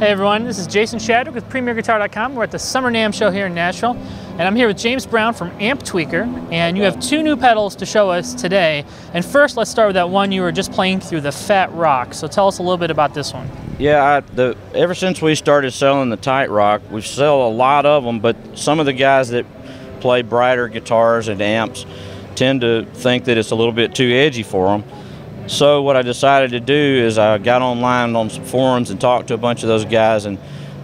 Hey everyone, this is Jason Shadwick with PremierGuitar.com. We're at the Summer NAMM show here in Nashville, and I'm here with James Brown from Amptweaker, and you have two new pedals to show us today. And first, let's start with that one you were just playing through, the Fat Rock. So tell us a little bit about this one. Yeah, ever since we started selling the Tight Rock, we sell a lot of them, but some of the guys that play brighter guitars and amps tend to think that it's a little bit too edgy for them. So what I decided to do is I got online on some forums and talked to a bunch of those guys and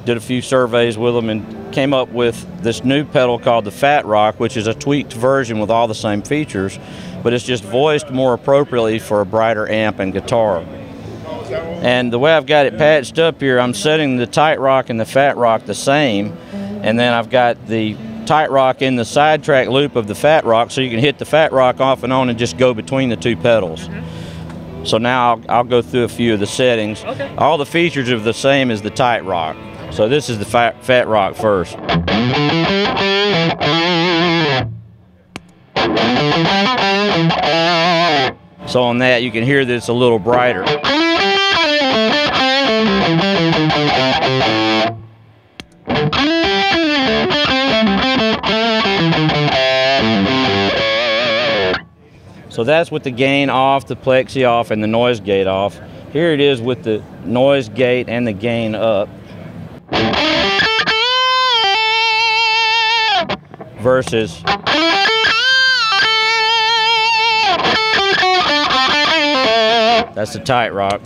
did a few surveys with them and came up with this new pedal called the Fat Rock, which is a tweaked version with all the same features, but it's just voiced more appropriately for a brighter amp and guitar. And the way I've got it patched up here, I'm setting the Tight Rock and the Fat Rock the same, and then I've got the Tight Rock in the sidetrack loop of the Fat Rock, so you can hit the Fat Rock off and on and just go between the two pedals. So now I'll go through a few of the settings. Okay. All the features are the same as the Tight Rock. So this is the Fat Rock first. So on that you can hear that it's a little brighter. So that's with the gain off, the plexi off, and the noise gate off. Here it is with the noise gate and the gain up. Versus that's the Tight Rock.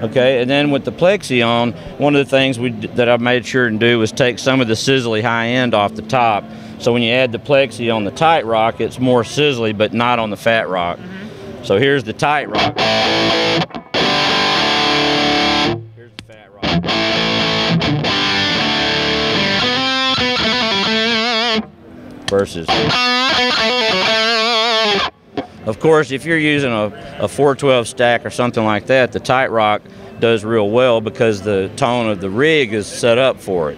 Okay, and then with the plexi on, one of the things that I made sure to do was take some of the sizzly high end off the top. So when you add the plexi on the Tight Rock, it's more sizzly, but not on the Fat Rock. So here's the Tight Rock. Here's the Fat Rock. Versus. Of course, if you're using a 412 stack or something like that, the Tight Rock does real well because the tone of the rig is set up for it.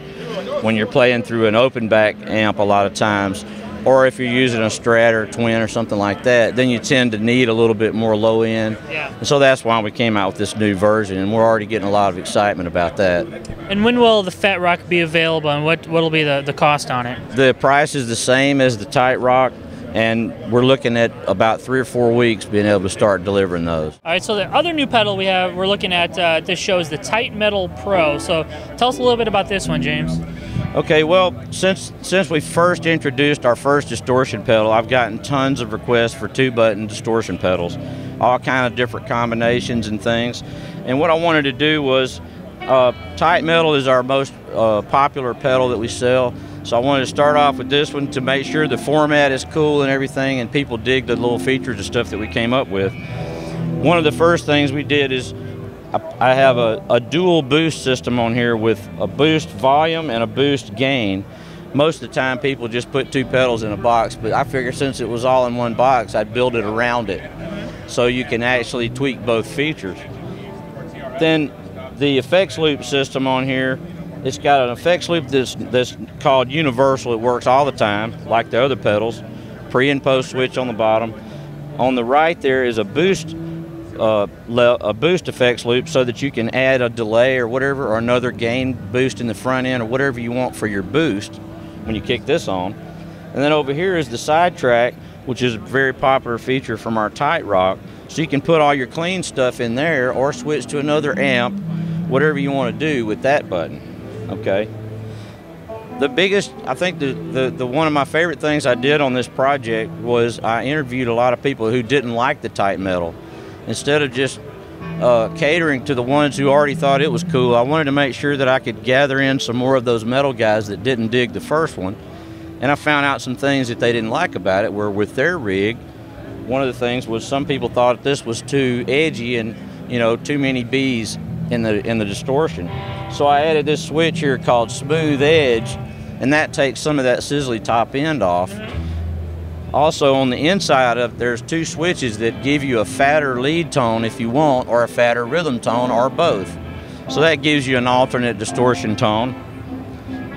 When you're playing through an open back amp a lot of times, or if you're using a Strat or Twin or something like that, then you tend to need a little bit more low end. Yeah. And so that's why we came out with this new version, and we're already getting a lot of excitement about that. And when will the Fat Rock be available, and what will be the cost on it? The price is the same as the Tight Rock, and we're looking at about 3 or 4 weeks being able to start delivering those. All right, so the other new pedal we're looking at this show is the Tight Metal Pro. So tell us a little bit about this one, James. Okay, well, since we first introduced our first distortion pedal, I've gotten tons of requests for 2-button distortion pedals, all kind of different combinations and things. And what I wanted to do was, Tight Metal is our most popular pedal that we sell. So I wanted to start off with this one to make sure the format is cool and everything, and people dig the little features and stuff that we came up with. One of the first things we did is I have a dual boost system on here with a boost volume and a boost gain. Most of the time people just put 2 pedals in a box, but I figured since it was all in one box, I'd build it around it so you can actually tweak both features. Then the effects loop system on here, it's got an effects loop that's called universal. It works all the time, like the other pedals. Pre and post switch on the bottom. On the right there is a boost effects loop so that you can add a delay or whatever, or another gain boost in the front end, or whatever you want for your boost when you kick this on. And then over here is the sidetrack, which is a very popular feature from our Tight Rock. So you can put all your clean stuff in there or switch to another amp, whatever you want to do with that button. Okay. The biggest, I think the one of my favorite things I did on this project was I interviewed a lot of people who didn't like the Tight Metal. Instead of just catering to the ones who already thought it was cool, I wanted to make sure that I could gather in some more of those metal guys that didn't dig the first one. And I found out some things that they didn't like about it, where with their rig, one of the things was some people thought this was too edgy and, you know, too many B's in the distortion. So I added this switch here called Smooth Edge, and that takes some of that sizzly top end off. Also on the inside of there's 2 switches that give you a fatter lead tone if you want, or a fatter rhythm tone, or both. So that gives you an alternate distortion tone.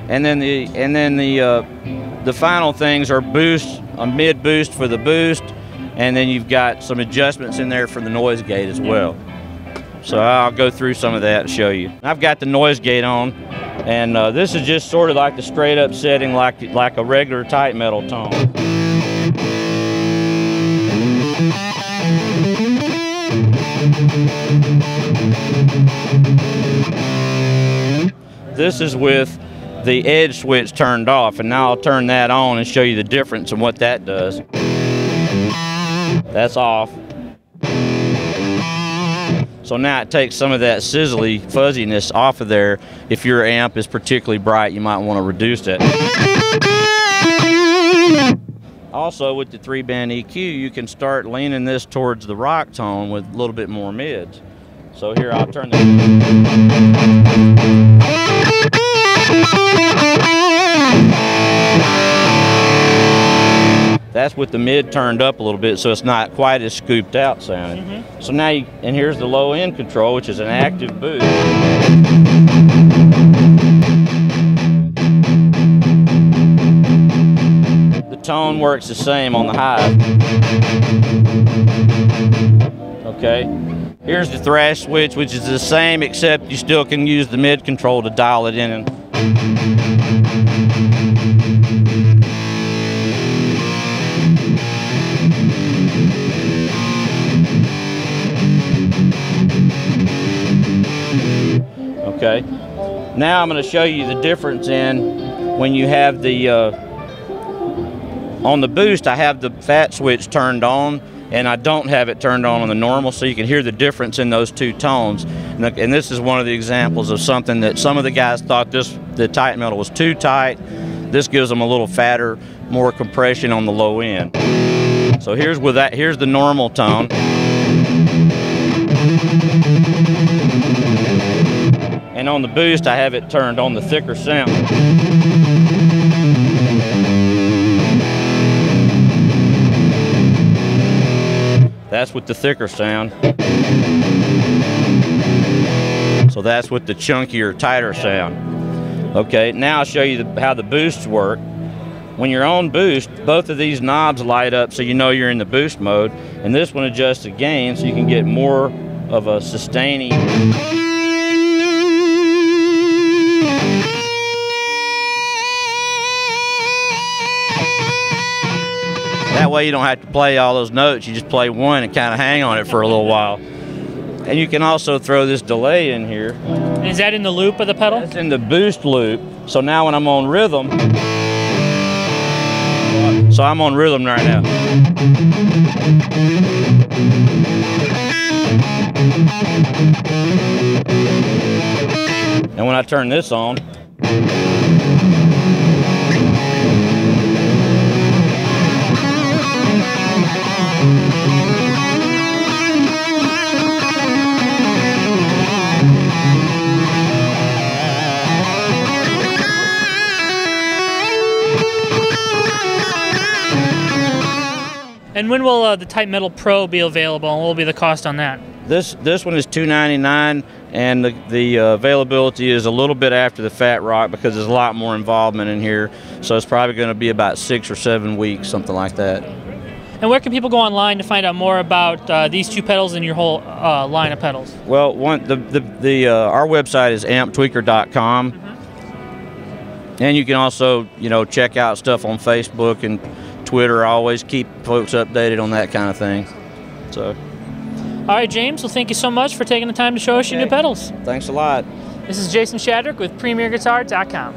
And then the final things are boost, a mid boost for the boost, and then you've got some adjustments in there for the noise gate as well. So I'll go through some of that and show you. I've got the noise gate on, and this is just sort of like the straight up setting, like a regular tight metal tone. This is with the edge switch turned off, and now I'll turn that on and show you the difference in what that does. That's off. So now it takes some of that sizzly fuzziness off of there. If your amp is particularly bright, you might want to reduce it. Also, with the 3-band EQ, you can start leaning this towards the rock tone with a little bit more mids. So here, I'll turn That's with the mid turned up a little bit, so it's not quite as scooped out sounding. So now, and here's the low end control, which is an active boost. The tone works the same on the high. Okay. Here's the thrash switch, which is the same, except you still can use the mid control to dial it in. Okay. Now I'm going to show you the difference in when you have the on the boost. I have the fat switch turned on, and I don't have it turned on the normal, so you can hear the difference in those two tones. And this is one of the examples of something that some of the guys thought the tight metal was too tight. This gives them a little fatter, more compression on the low end. So here's the normal tone. And on the boost, I have it turned on the thicker sound. That's with the thicker sound. So that's with the chunkier, tighter sound. Okay, now I'll show you how the boosts work. When you're on boost, both of these knobs light up so you know you're in the boost mode, and this one adjusts the gain so you can get more of a sustaining. That way you don't have to play all those notes, you just play one and kind of hang on it for a little while. And you can also throw this delay in here. Is that in the loop of the pedal? That's in the boost loop. So now when I'm on rhythm, so I'm on rhythm right now. And when I turn this on, And when will the Tight Metal Pro be available, and what will be the cost on that? This one is $299, and the availability is a little bit after the Fat Rock because there's a lot more involvement in here. So it's probably going to be about 6 or 7 weeks, something like that. And where can people go online to find out more about these two pedals and your whole line of pedals? Well, our website is Amptweaker.com, and you can also check out stuff on Facebook and Twitter. I always keep folks updated on that kind of thing. So. All right, James. Well, thank you so much for taking the time to show us your new pedals. Thanks a lot. This is Jason Shadrick with PremierGuitar.com.